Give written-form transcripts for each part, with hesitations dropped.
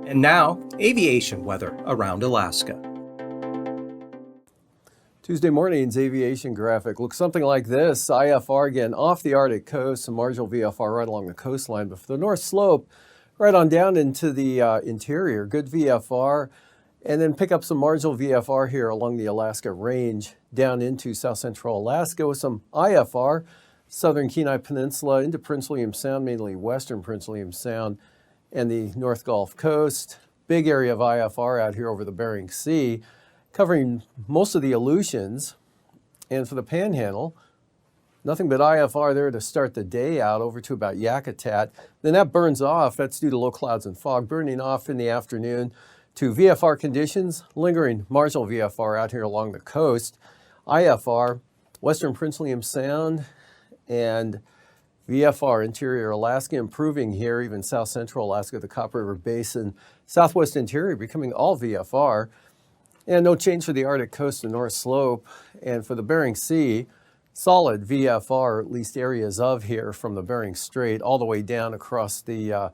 And now, aviation weather around Alaska. Tuesday morning's aviation graphic looks something like this. IFR again off the Arctic coast, some marginal VFR right along the coastline, but for the North Slope, right on down into the interior, good VFR, and then pick up some marginal VFR here along the Alaska Range down into south central Alaska with some IFR, southern Kenai Peninsula into Prince William Sound, mainly western Prince William Sound, and the North Gulf Coast. Big area of IFR out here over the Bering Sea, covering most of the Aleutians. And for the Panhandle, nothing but IFR there to start the day out over to about Yakutat. Then that burns off. That's due to low clouds and fog, burning off in the afternoon to VFR conditions, lingering marginal VFR out here along the coast. IFR, western Prince William Sound, and VFR, interior Alaska, improving here, even south central Alaska, the Copper River Basin, southwest interior becoming all VFR, and no change for the Arctic coast and North Slope. And for the Bering Sea, solid VFR, at least areas of here from the Bering Strait all the way down across the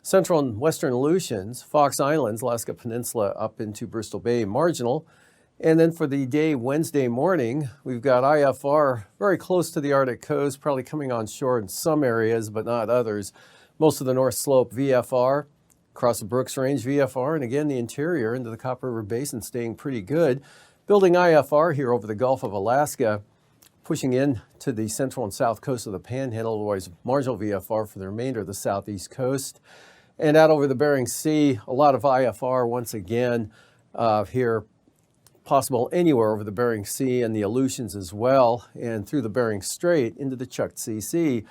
central and western Aleutians, Fox Islands, Alaska Peninsula up into Bristol Bay, marginal. And then for the day Wednesday morning, we've got IFR very close to the Arctic coast, probably coming on shore in some areas, but not others. Most of the North Slope VFR, across the Brooks Range VFR, and again the interior into the Copper River Basin staying pretty good. Building IFR here over the Gulf of Alaska, pushing in to the central and south coast of the Panhandle, otherwise marginal VFR for the remainder of the southeast coast. And out over the Bering Sea, a lot of IFR once again here, possible anywhere over the Bering Sea and the Aleutians as well, and through the Bering Strait into the Chukchi Sea.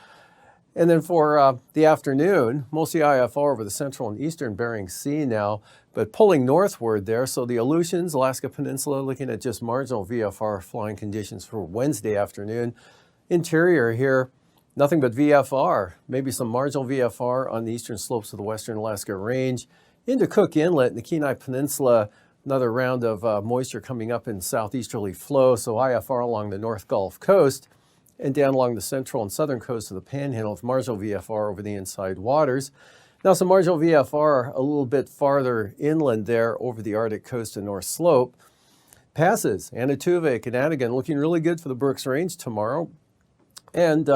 And then for the afternoon, mostly IFR over the central and eastern Bering Sea now, but pulling northward there. So the Aleutians, Alaska Peninsula, looking at just marginal VFR flying conditions for Wednesday afternoon. Interior here, nothing but VFR, maybe some marginal VFR on the eastern slopes of the western Alaska Range. Into Cook Inlet and the Kenai Peninsula, another round of moisture coming up in southeasterly flow, so IFR along the North Gulf Coast and down along the central and southern coast of the Panhandle with marginal VFR over the inside waters. Now some marginal VFR a little bit farther inland there over the Arctic coast and North Slope. Passes, Anaktuvik and Anigan looking really good for the Brooks Range tomorrow and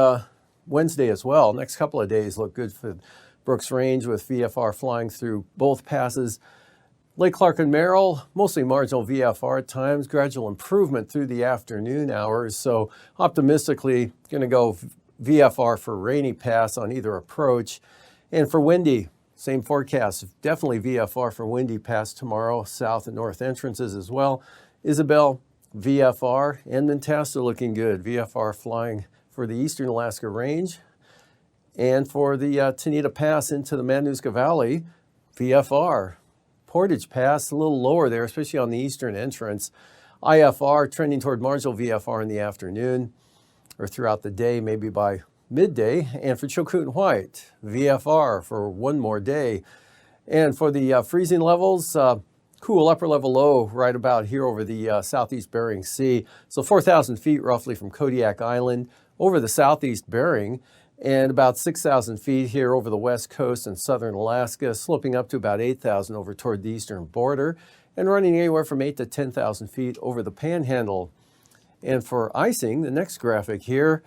Wednesday as well. Next couple of days look good for Brooks Range with VFR flying through both passes. Lake Clark and Merrill, mostly marginal VFR at times, gradual improvement through the afternoon hours. So optimistically going to go VFR for Rainy Pass on either approach. And for Windy, same forecast, definitely VFR for Windy Pass tomorrow, south and north entrances as well. Isabel, VFR, and Mentasta looking good. VFR flying for the eastern Alaska Range. And for the Tanita Pass into the Matanuska Valley, VFR. Portage Pass, a little lower there, especially on the eastern entrance. IFR trending toward marginal VFR in the afternoon or throughout the day, maybe by midday. And for Chilkoot and White, VFR for one more day. And for the freezing levels, cool upper level low right about here over the southeast Bering Sea. So 4,000 feet roughly from Kodiak Island over the southeast Bering, and about 6,000 feet here over the west coast and southern Alaska, sloping up to about 8,000 over toward the eastern border, and running anywhere from 8 to 10,000 feet over the Panhandle. And for icing, the next graphic here,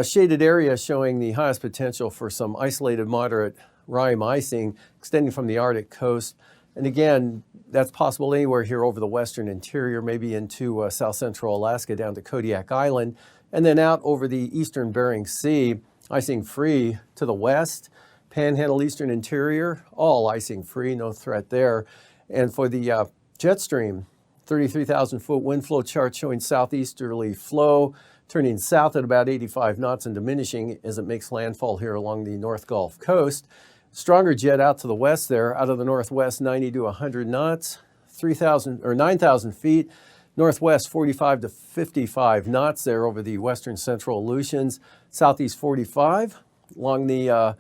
shaded area showing the highest potential for some isolated moderate rime icing extending from the Arctic coast. And again, that's possible anywhere here over the western interior, maybe into south central Alaska down to Kodiak Island, and then out over the eastern Bering Sea. Icing free to the west, Panhandle eastern interior, all icing free, no threat there. And for the jet stream, 33,000 foot wind flow chart showing southeasterly flow, turning south at about 85 knots and diminishing as it makes landfall here along the North Gulf Coast. Stronger jet out to the west there, out of the northwest 90 to 100 knots, 3,000 or 9,000 feet. Northwest 45 to 55 knots there over the western central Aleutians. Southeast 45 along the,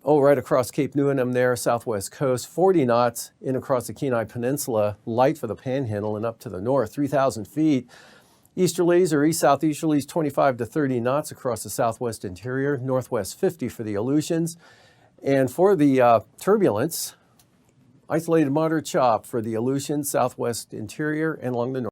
right across Cape Newenham there, southwest coast. 40 knots in across the Kenai Peninsula, light for the Panhandle and up to the north, 3,000 feet. Easterlies or east-southeasterlies 25 to 30 knots across the southwest interior. Northwest 50 for the Aleutians. And for the turbulence, Isolated moderate chop for the Aleutian, southwest interior, and along the north.